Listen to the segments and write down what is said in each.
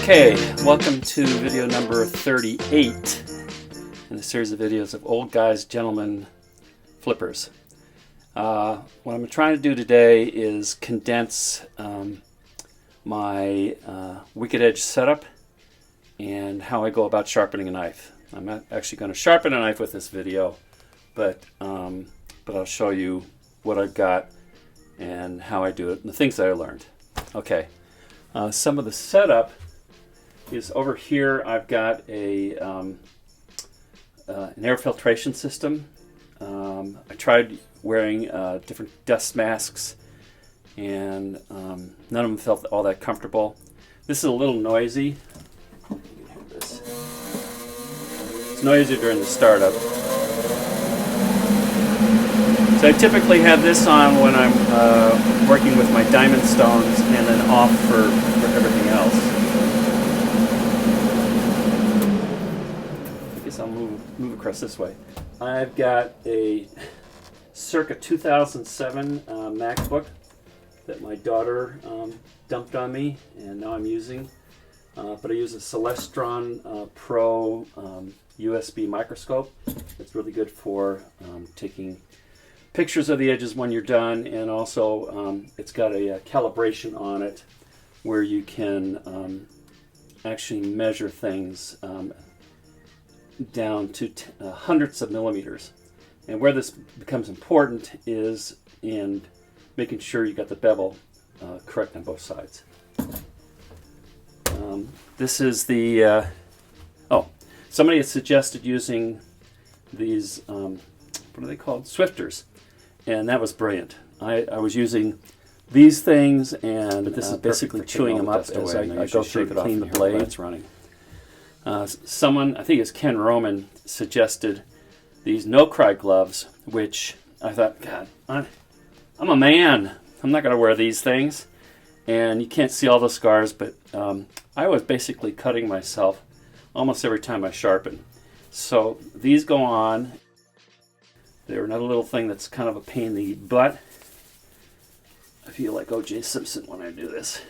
Okay, welcome to video number 38 in a series of videos of old guys, gentlemen flippers. What I'm trying to do today is condense my wicked edge setup and how I go about sharpening a knife. I'm not actually going to sharpen a knife with this video, but I'll show you what I've got and how I do it and the things that I learned. Okay, some of the setup is over here. I've got an air filtration system. I tried wearing different dust masks, and none of them felt all that comfortable. This is a little noisy. You can hear this. It's noisy during the startup. So I typically have this on when I'm working with my diamond stones, and then off for everything else. I guess I'll move across this way. I've got a circa 2007 MacBook that my daughter dumped on me, and now I'm using. But I use a Celestron Pro USB microscope. It's really good for taking pictures of the edges when you're done, and also it's got a calibration on it where you can actually measure things down to hundreds of millimeters. And where this becomes important is in making sure you got the bevel correct on both sides. This is the somebody had suggested using these what are they called, Swifters, and that was brilliant. I was using these things, and this is basically chewing them up as I go through to clean the blades. Someone, I think it's Ken Roman, suggested these no-cry gloves, which I thought, God, I'm a man. I'm not going to wear these things. And you can't see all the scars, but I was basically cutting myself almost every time I sharpen. So these go on. They're another little thing that's kind of a pain in the butt. I feel like O.J. Simpson when I do this.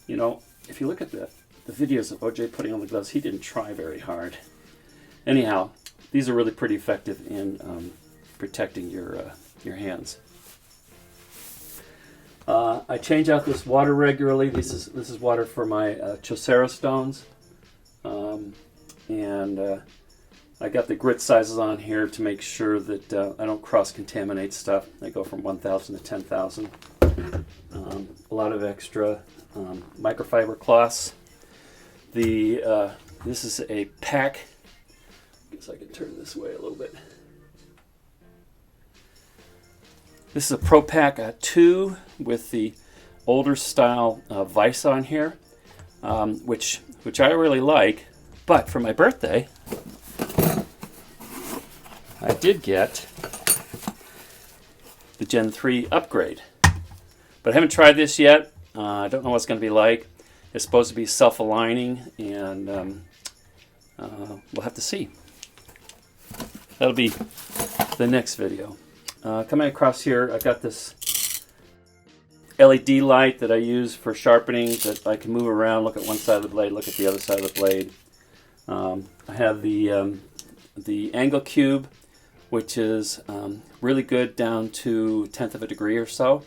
You know, if you look at the videos of O.J. putting on the gloves, he didn't try very hard. Anyhow, these are really pretty effective in protecting your hands. I change out this water regularly. This is water for my Chaucera stones, and I got the grit sizes on here to make sure that I don't cross-contaminate stuff. I go from 1,000 to 10,000. A lot of extra microfiber cloths. This is a pack. I guess I can turn this way a little bit. This is a Pro Pack 2 with the older style vise on here, which I really like. But for my birthday, I did get the Gen 3 upgrade. But I haven't tried this yet. I don't know what it's going to be like. It's supposed to be self-aligning, and we'll have to see. That'll be the next video. Coming across here, I got this LED light that I use for sharpening that I can move around, look at one side of the blade, look at the other side of the blade. I have the angle cube, which is really good down to 1/10 of a degree or so.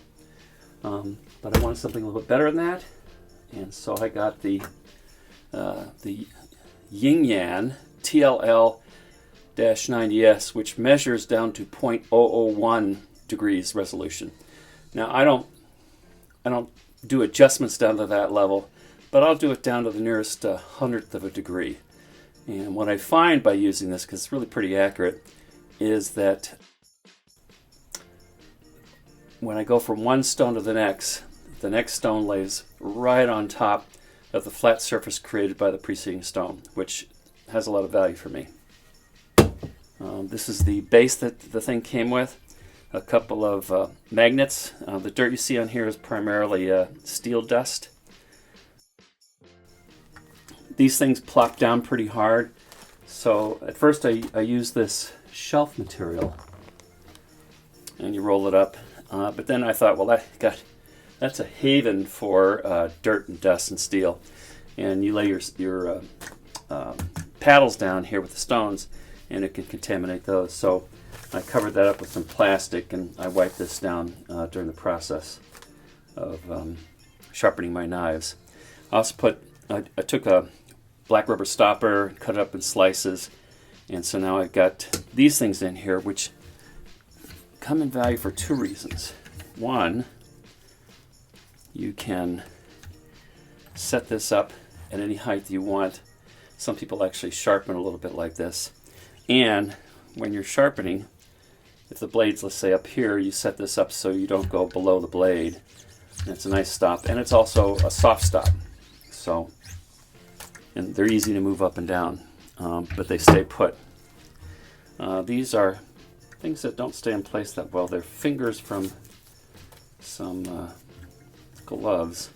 But I wanted something a little bit better than that, and so I got the Yin Yang TLL-90S, which measures down to 0.001 degrees resolution. Now I don't do adjustments down to that level, but I'll do it down to the nearest 100th of a degree. And what I find by using this, because it's really pretty accurate, is that when I go from one stone to the next stone lays right on top of the flat surface created by the preceding stone, which has a lot of value for me. This is the base that the thing came with, a couple of magnets. The dirt you see on here is primarily steel dust. These things plop down pretty hard, so at first I use this shelf material, and you roll it up. But then I thought, well, that's a haven for dirt and dust and steel. and you lay your paddles down here with the stones, and it can contaminate those. So I covered that up with some plastic, and I wiped this down during the process of sharpening my knives. I also I took a black rubber stopper, cut it up in slices, and so now I've got these things in here, which come in value for two reasons. One, you can set this up at any height you want. Some people actually sharpen a little bit like this. And when you're sharpening, if the blade's, let's say, up here, you set this up so you don't go below the blade. And it's a nice stop, and it's also a soft stop. So, and they're easy to move up and down, but they stay put. These are things that don't stay in place that well. They're fingers from some gloves.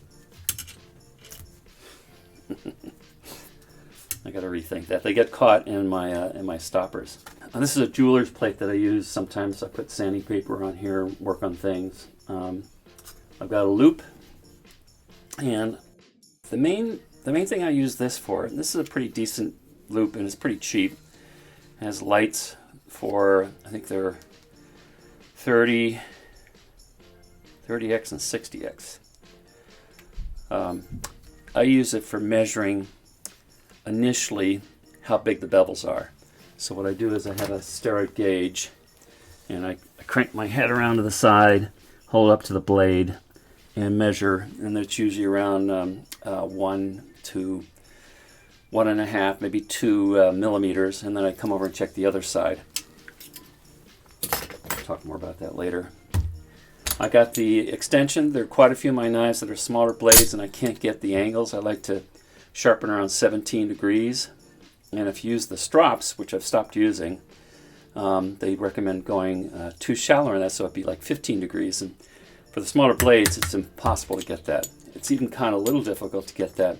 I got to rethink that. They get caught in my stoppers. This is a jeweler's plate that I use. Sometimes I put sandpaper on here, work on things. I've got a loop, and the main thing I use this for, and this is a pretty decent loop, and it's pretty cheap. It has lights for, I think they're 30x and 60x. I use it for measuring initially how big the bevels are. So what I do is I have a steroid gauge, and I crank my head around to the side, hold up to the blade, and measure, and it's usually around 1 to 1.5, maybe 2 millimeters, and then I come over and check the other side. I'll talk more about that later. I got the extension. There are quite a few of my knives that are smaller blades, and I can't get the angles. I like to sharpen around 17 degrees, and if you use the strops, which I've stopped using, they recommend going too shallow in that, so it'd be like 15 degrees, and for the smaller blades it's impossible to get that. It's even kind of a little difficult to get that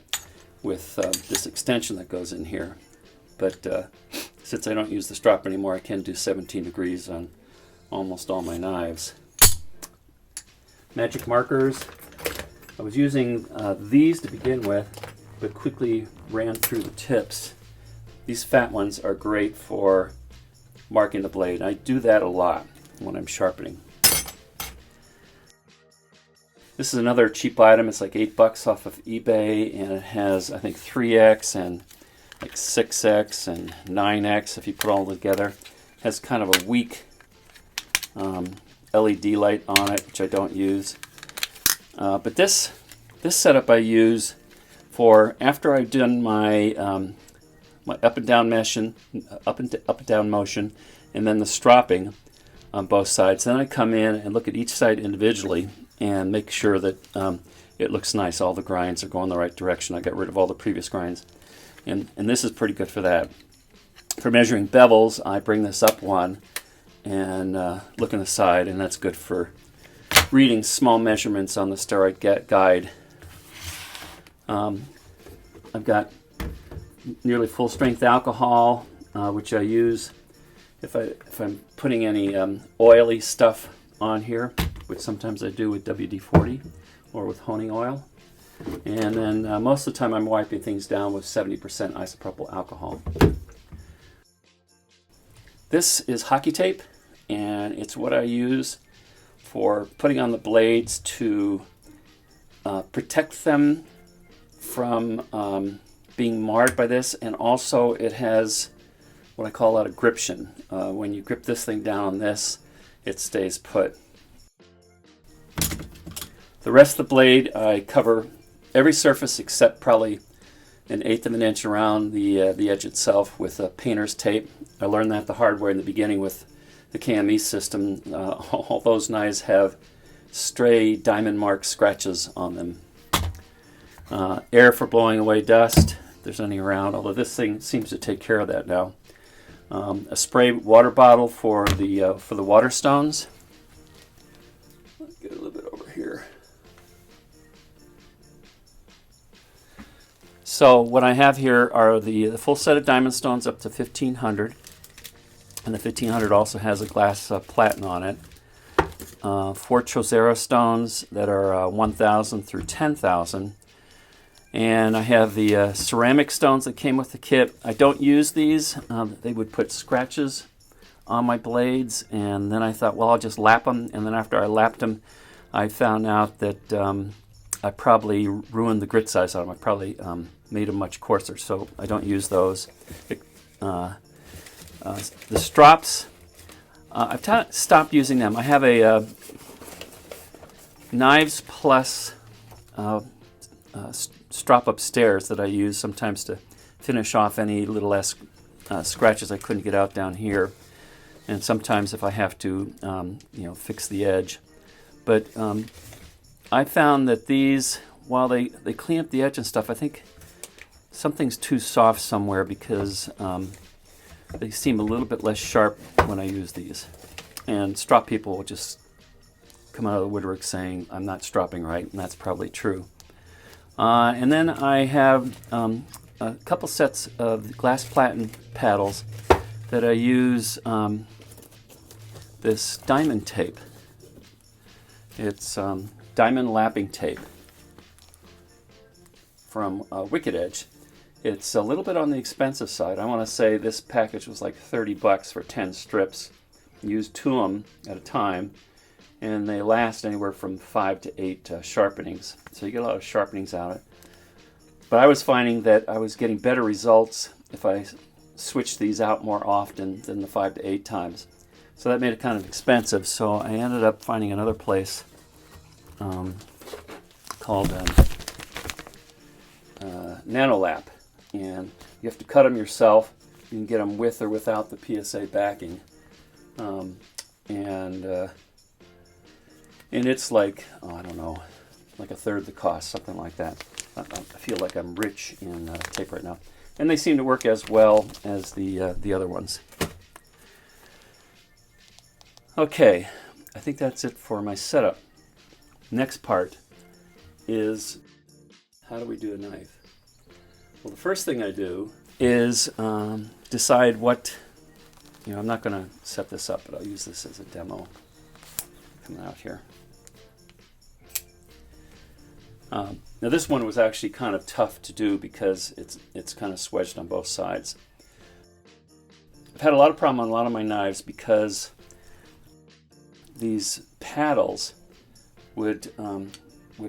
with this extension that goes in here, but since I don't use the strop anymore, I can do 17 degrees on almost all my knives. Magic markers. I was using these to begin with, but quickly ran through the tips. These fat ones are great for marking the blade. I do that a lot when I'm sharpening. This is another cheap item. It's like $8 off of eBay, and it has, I think, 3x and like 6x and 9x if you put all together. It has kind of a weak LED light on it, which I don't use. But this setup I use for after I've done my my up and down motion, up and down motion, and then the stropping on both sides. Then I come in and look at each side individually and make sure that it looks nice. All the grinds are going the right direction. I got rid of all the previous grinds, and this is pretty good for that. For measuring bevels, I bring this up one and look on the side, and that's good for reading small measurements on the steroid guide. I've got nearly full strength alcohol, which I use if I'm putting any oily stuff on here, which sometimes I do with WD-40 or with honing oil. And then most of the time I'm wiping things down with 70% isopropyl alcohol. This is hockey tape, and it's what I use for putting on the blades to protect them from being marred by this, and also it has what I call a gription. When you grip this thing down on this, it stays put. The rest of the blade, I cover every surface except probably 1/8 of an inch around the edge itself with painter's tape. I learned that the hard way in the beginning with the KME system. All those knives have stray diamond mark scratches on them. Air for blowing away dust, if there's any around, although this thing seems to take care of that now. A spray water bottle for the water stones. Let's get a little bit over here. So what I have here are the full set of diamond stones up to 1500, and the 1500 also has a glass platen on it. 4 Chozero stones that are 1000 through 10,000, And I have the ceramic stones that came with the kit. I don't use these. They would put scratches on my blades, and then I thought, well, I'll just lap them. And then after I lapped them, I found out that I probably ruined the grit size on them. I probably made them much coarser, so I don't use those. The strops, I've stopped using them. I have a Knives Plus strop upstairs that I use sometimes to finish off any little less scratches I couldn't get out down here, and sometimes if I have to fix the edge. But I found that these, while they clean up the edge and stuff, I think something's too soft somewhere, because they seem a little bit less sharp when I use these. And strop people will just come out of the woodwork saying I'm not stropping right, and that's probably true. And then I have a couple sets of glass platen paddles that I use this diamond tape. It's diamond lapping tape from Wicked Edge. It's a little bit on the expensive side. I want to say this package was like $30 for 10 strips. Use 2 of them at a time, and they last anywhere from 5 to 8 sharpenings. So you get a lot of sharpenings out of it. But I was finding that I was getting better results if I switched these out more often than the 5 to 8 times. So that made it kind of expensive. So I ended up finding another place called Nanolap. And you have to cut them yourself. You can get them with or without the PSA backing. And it's like, I don't know, like a third the cost, something like that. I feel like I'm rich in tape right now. And they seem to work as well as the other ones. Okay, I think that's it for my setup. Next part is, how do we do a knife? Well, the first thing I do is decide what, I'm not going to set this up, but I'll use this as a demo coming out here. Now this one was actually kind of tough to do because it's kind of swedged on both sides. I've had a lot of problem on a lot of my knives because these paddles would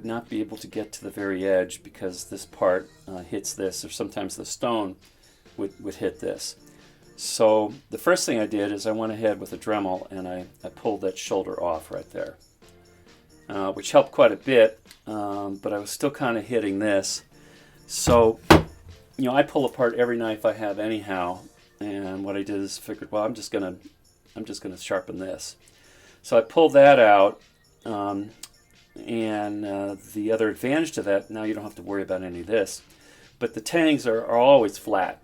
not be able to get to the very edge because this part hits this, or sometimes the stone would hit this. So the first thing I did is I went ahead with a Dremel and I pulled that shoulder off right there, which helped quite a bit, but I was still kind of hitting this. So I pull apart every knife I have anyhow, and what I did is figured, well, I'm just gonna sharpen this. So I pulled that out. And the other advantage to that, now you don't have to worry about any of this, but the tangs are always flat.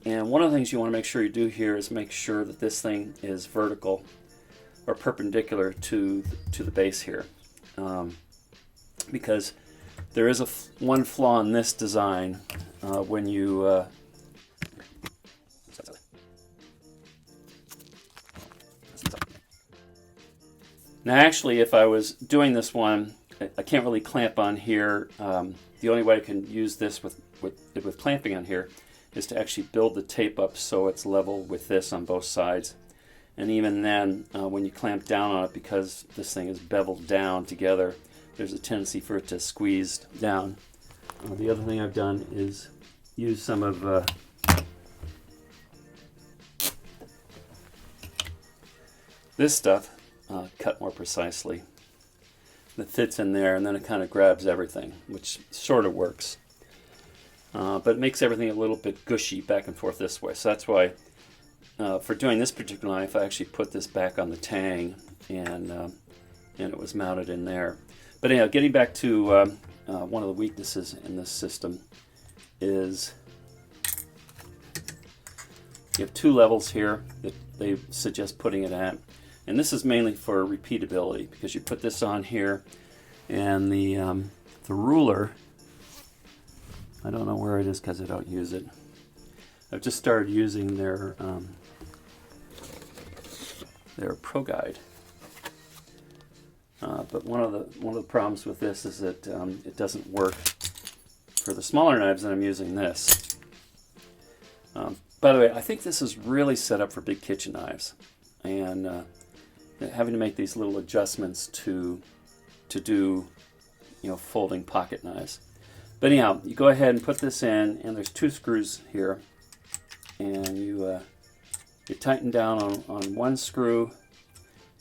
And one of the things you want to make sure you do here is make sure that this thing is vertical or perpendicular to the base here, because there is one flaw in this design when you Now actually, if I was doing this one, I can't really clamp on here. The only way I can use this with clamping on here is to actually build the tape up so it's level with this on both sides. And even then, when you clamp down on it, because this thing is beveled down together, there's a tendency for it to squeeze down. The other thing I've done is use some of this stuff, cut more precisely, that fits in there, and then it kind of grabs everything, which sort of works. But it makes everything a little bit gushy back and forth this way. So that's why for doing this particular knife, I actually put this back on the tang, and it was mounted in there. But anyhow, getting back to one of the weaknesses in this system is you have 2 levels here that they suggest putting it at. And this is mainly for repeatability, because you put this on here, and the ruler, I don't know where it is because I don't use it. I've just started using their Pro Guide. But one of the problems with this is that it doesn't work For the smaller knives, then I'm using this. By the way, I think this is really set up for big kitchen knives, and having to make these little adjustments to do, folding pocket knives. But anyhow, you go ahead and put this in, and there's 2 screws here, and you tighten down on one screw,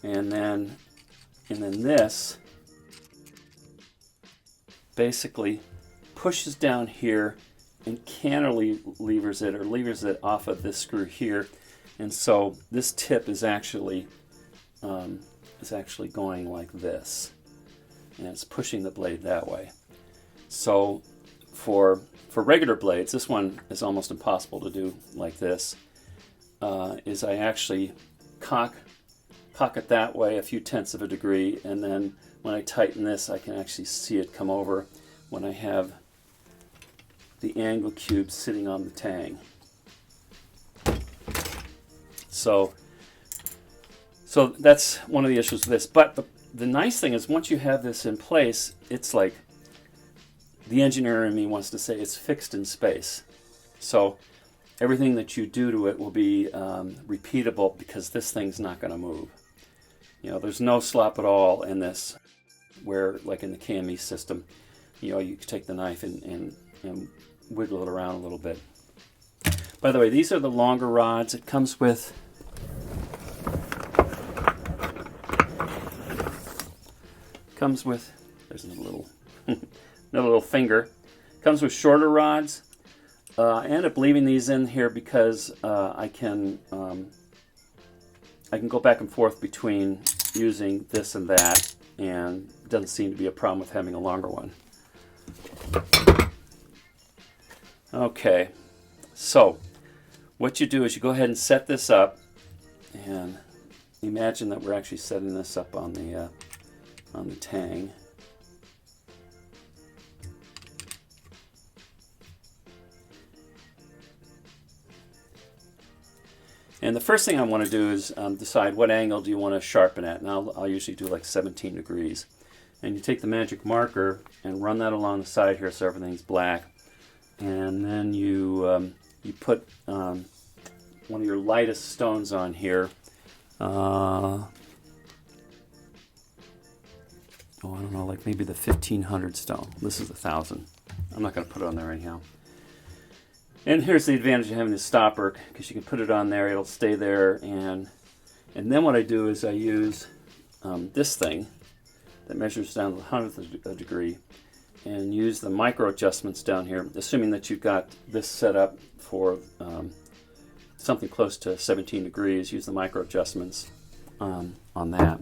and then this basically pushes down here and cantilevers it, or levers it off of this screw here, and so this tip is actually going like this, and it's pushing the blade that way. So for regular blades, this one is almost impossible to do like this. Is I actually cock it that way a few tenths of a degree, and then when I tighten this, I can actually see it come over when I have the angle cube sitting on the tang. So that's one of the issues with this. But the nice thing is, once you have this in place, it's like the engineer in me wants to say it's fixed in space. So everything that you do to it will be repeatable, because this thing's not going to move. There's no slop at all in this, where like in the KME system, you take the knife and wiggle it around a little bit. By the way, these are the longer rods. It comes with there's another little finger. Comes with shorter rods. I end up leaving these in here because I can go back and forth between using this and that, and it doesn't seem to be a problem with having a longer one. Okay, so what you do is you go ahead and set this up, and imagine that we're actually setting this up on the tang. And the first thing I want to do is decide what angle do you want to sharpen at. And I'll usually do like 17 degrees. And you take the magic marker and run that along the side here so everything's black. And then you put one of your lightest stones on here. I don't know, like maybe the 1500 stone. This is 1000. I'm not going to put it on there anyhow. And here's the advantage of having a stopper, because you can put it on there, it'll stay there, and then what I do is I use this thing that measures down to the 100th of a degree, and use the micro adjustments down here, assuming that you've got this set up for something close to 17 degrees. Use the micro adjustments on that.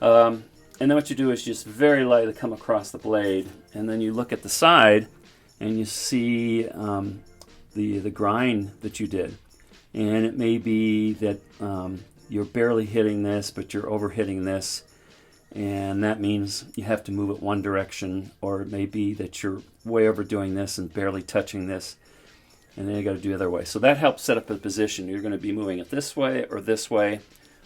And then what you do is just very lightly come across the blade, and then you look at the side, and you see the grind that you did. And it may be that you're barely hitting this, but you're over hitting this, and that means you have to move it one direction, or it may be that you're way overdoing this and barely touching this, and then you got to do the other way. So that helps set up a position. You're going to be moving it this way,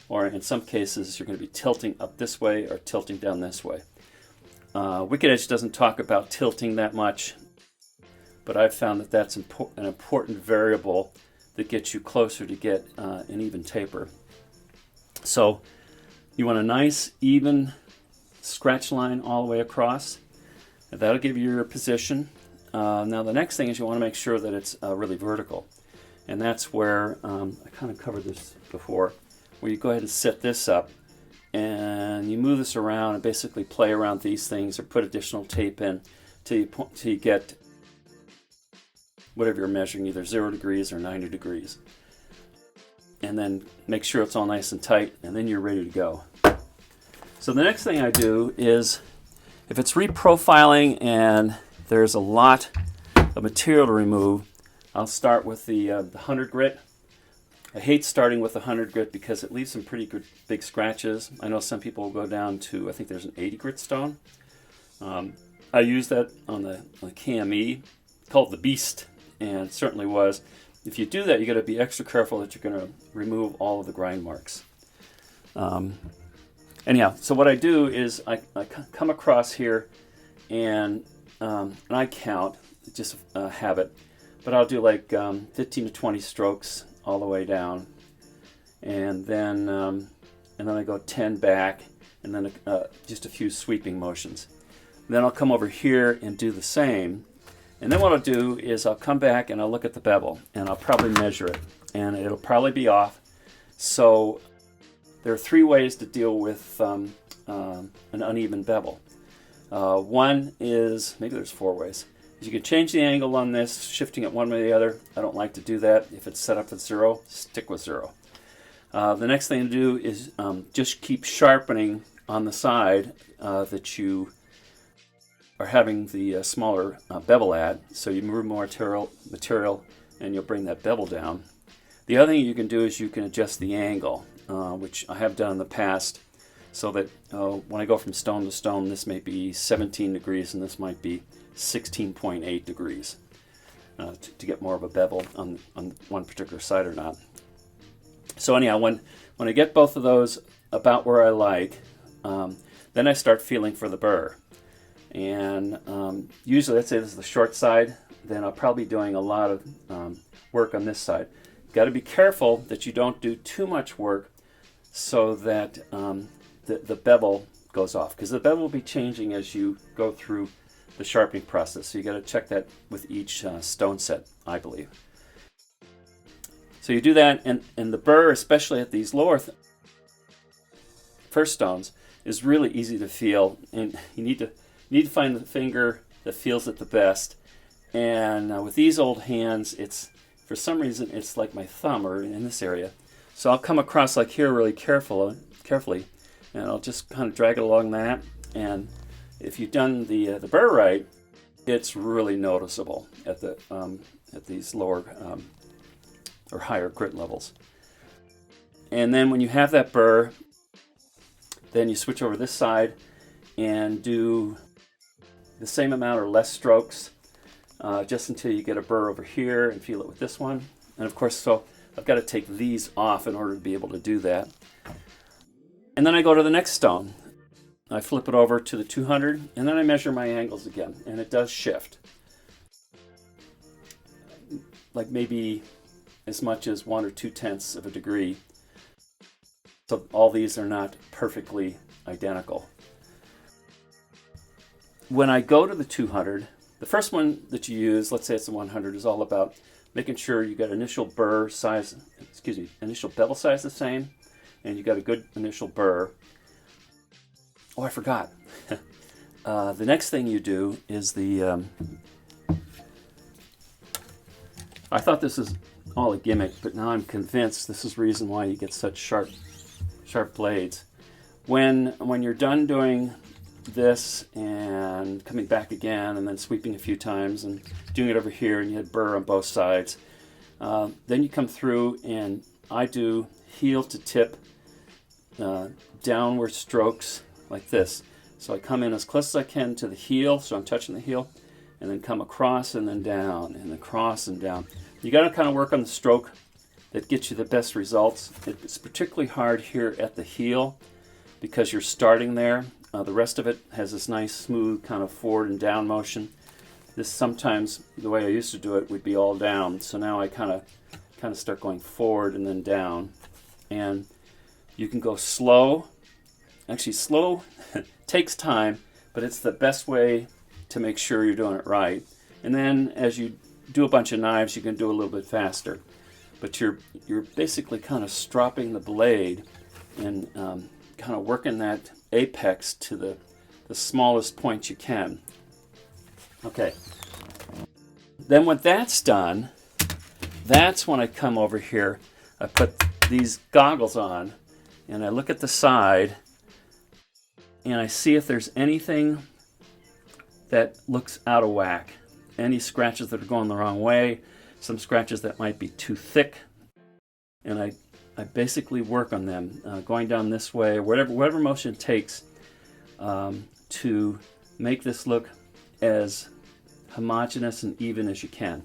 or in some cases you're going to be tilting up this way or tilting down this way. Wicked Edge doesn't talk about tilting that much, but I've found that that's an important variable that gets you closer to get an even taper. So you want a nice even scratch line all the way across. And that'll give you your position. Now the next thing is you want to make sure that it's really vertical. And that's where, I kind of covered this before, where you go ahead and set this up, and you move this around and basically play around these things or put additional tape in till you get whatever you're measuring, either 0 degrees or 90 degrees. And then make sure it's all nice and tight, and then you're ready to go. So the next thing I do is, if it's reprofiling and there's a lot of material to remove, I'll start with the 100 grit. I hate starting with the 100 grit because it leaves some pretty good big scratches. I know some people will go down to, I think there's an 80 grit stone. I use that on the KME, called the Beast, and it certainly was. If you do that, you got to be extra careful that you're going to remove all of the grind marks. Anyhow, so what I do is I come across here, and and I count, just a habit, but I'll do like 15 to 20 strokes all the way down, and then I go 10 back, and then just a few sweeping motions. And then I'll come over here and do the same, and then what I'll do is I'll come back and I'll look at the bevel, and I'll probably measure it, and it'll probably be off. So there are 3 ways to deal with an uneven bevel. One is, maybe there's 4 ways. You can change the angle on this, shifting it one way or the other. I don't like to do that. If it's set up at 0, stick with 0. The next thing to do is just keep sharpening on the side that you are having the smaller bevel at. So you move more material and you'll bring that bevel down. The other thing you can do is you can adjust the angle, which I have done in the past, so that when I go from stone to stone, this may be 17 degrees and this might be 16.8 degrees to get more of a bevel on one particular side or not. So anyhow, when I get both of those about where I like, then I start feeling for the burr. And usually, let's say this is the short side, then I'll probably be doing a lot of work on this side. Got to be careful that you don't do too much work so that the bevel goes off, because the bevel will be changing as you go through the sharpening process. So you got to check that with each stone set, I believe. So you do that, and the burr, especially at these lower first stones, is really easy to feel, and you need to find the finger that feels it the best. And with these old hands, it's, for some reason, it's like my thumb, or in this area. So I'll come across like here really carefully, and I'll just kind of drag it along that. And if you've done the burr right, it's really noticeable at these lower or higher grit levels. And then when you have that burr, then you switch over this side and do the same amount or less strokes, just until you get a burr over here and feel it with this one. And of course, so I've got to take these off in order to be able to do that. And then I go to the next stone. I flip it over to the 200, and then I measure my angles again, and it does shift. Like maybe as much as 1 or 2/10 of a degree. So all these are not perfectly identical. When I go to the 200, the first one that you use, let's say it's the 100, is all about making sure you got initial bevel size the same, and you got a good initial burr. Oh, I forgot. The next thing you do is I thought this is all a gimmick, but now I'm convinced this is the reason why you get such sharp blades. When you're done doing this and coming back again and then sweeping a few times and doing it over here, and you had burr on both sides, then you come through and I do heel to tip downward strokes like this. So I come in as close as I can to the heel, so I'm touching the heel, and then come across and then down, and then across and down. You got to kind of work on the stroke that gets you the best results. It's particularly hard here at the heel because you're starting there. The rest of it has this nice smooth kind of forward and down motion. This sometimes, the way I used to do it, would be all down. So now I kind of start going forward and then down. And you can go slow. Actually, slow takes time, but it's the best way to make sure you're doing it right. And then as you do a bunch of knives, you can do a little bit faster. But you're basically kind of stropping the blade and kind of working that apex to the smallest point you can. Okay. Then when that's done, that's when I come over here. I put these goggles on and I look at the side and I see if there's anything that looks out of whack. Any scratches that are going the wrong way, some scratches that might be too thick, and I basically work on them, going down this way, whatever motion it takes to make this look as homogeneous and even as you can.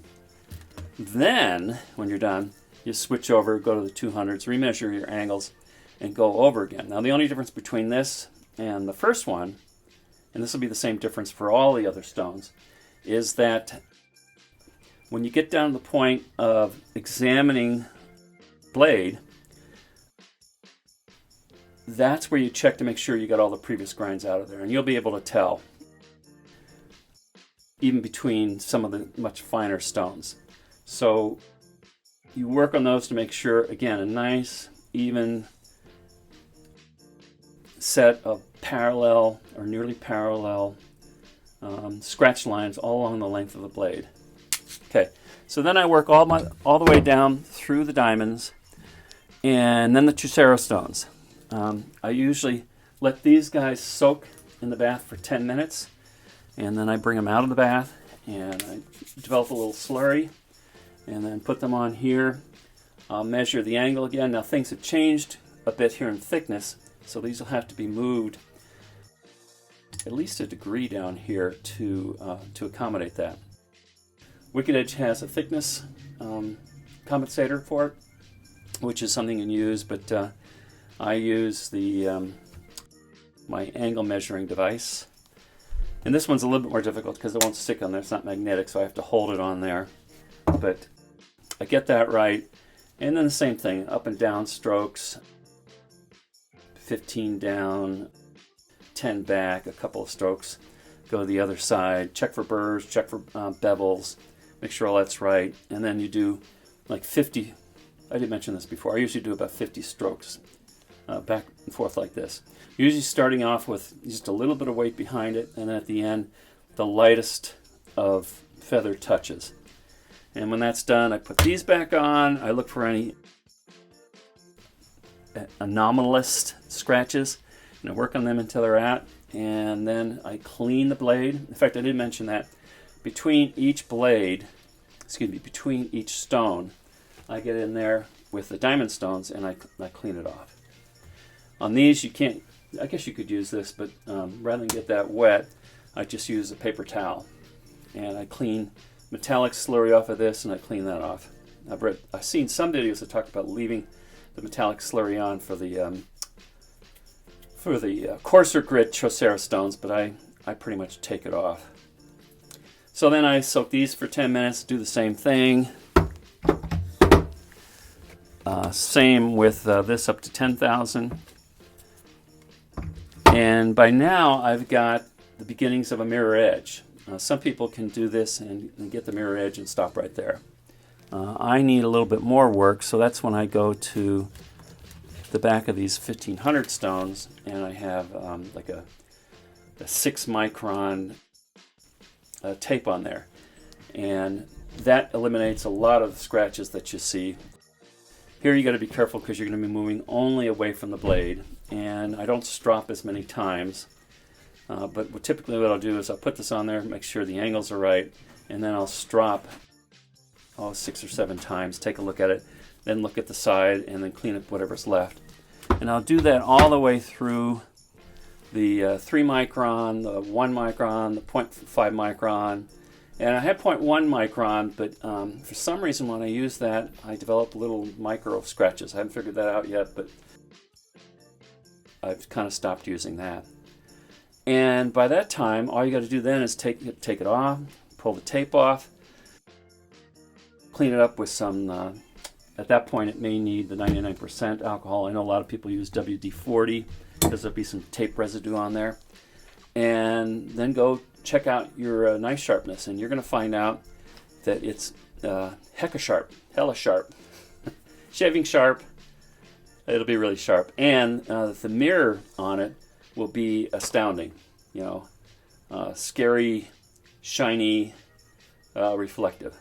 Then, when you're done, you switch over, go to the 200s, remeasure your angles, and go over again. Now, the only difference between this and the first one and this will be the same difference for all the other stones, is that when you get down to the point of examining blade, that's where you check to make sure you got all the previous grinds out of there, and you'll be able to tell even between some of the much finer stones. So you work on those to make sure, again, a nice even set of parallel or nearly parallel scratch lines all along the length of the blade. Okay, so then I work all the way down through the diamonds and then the Trucero stones. I usually let these guys soak in the bath for 10 minutes, and then I bring them out of the bath and I develop a little slurry and then put them on here. I'll measure the angle again. Now things have changed a bit here in thickness, so these will have to be moved at least a degree down here to accommodate that. Wicked Edge has a thickness compensator for it, which is something you can use, but I use the my angle measuring device. And this one's a little bit more difficult because it won't stick on there. It's not magnetic, so I have to hold it on there. But I get that right. And then the same thing, up and down strokes, 15 down, 10 back, a couple of strokes. Go to the other side, check for burrs, check for bevels, make sure all that's right. And then you do like 50, I did mention this before, I usually do about 50 strokes back and forth like this. Usually starting off with just a little bit of weight behind it, and then at the end, the lightest of feather touches. And when that's done, I put these back on. I look for any anomalous scratches, and I work on them until they're at, and then I clean the blade. In fact, I did mention that between each blade, between each stone, I get in there with the diamond stones and I clean it off. On these, you can't, I guess you could use this, but rather than get that wet, I just use a paper towel. And I clean metallic slurry off of this, and I clean that off. I've seen some videos that talk about leaving the metallic slurry on for the coarser grit Trucero stones, but I pretty much take it off. So then I soak these for 10 minutes, do the same thing. Same with this up to 10,000. And by now I've got the beginnings of a mirror edge. Some people can do this and get the mirror edge and stop right there. I need a little bit more work, so that's when I go to the back of these 1500 stones, and I have like a 6 micron tape on there. And that eliminates a lot of types that you see. Here you got to be careful because you're going to be moving only away from the blade, and I don't strop as many times. But typically what I'll do is I'll put this on there, make sure the angles are right, and then I'll strop 6 or 7 times, take a look at it, then look at the side, and then clean up whatever's left. And I'll do that all the way through the 3 micron, the 1 micron, the 0.5 micron. And I had 0.1 micron, but for some reason when I use that, I develop little micro scratches. I haven't figured that out yet, but I've kind of stopped using that. And by that time, all you got to do then is take it off, pull the tape off, clean it up with some, at that point it may need the 99% alcohol. I know a lot of people use WD-40 because there'll be some tape residue on there. And then go check out your knife sharpness, and you're going to find out that it's hella sharp, shaving sharp. It'll be really sharp, and the mirror on it will be astounding. Scary, shiny, reflective.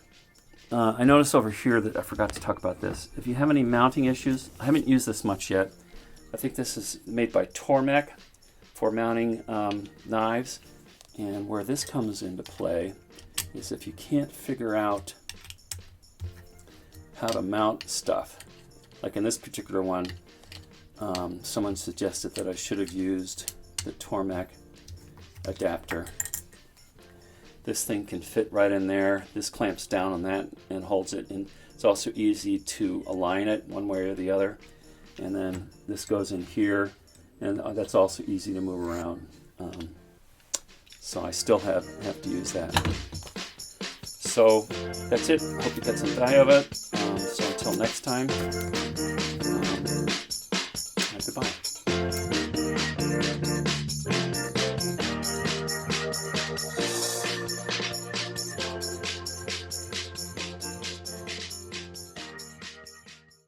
I noticed over here that I forgot to talk about this. If you have any mounting issues, I haven't used this much yet. I think this is made by Tormek for mounting knives. And where this comes into play is if you can't figure out how to mount stuff. Like in this particular one, someone suggested that I should have used the Tormek adapter. This thing can fit right in there. This clamps down on that and holds it, and it's also easy to align it one way or the other. And then this goes in here, and that's also easy to move around. So I still have to use that. So that's it. Hope you got some value of it. So until next time,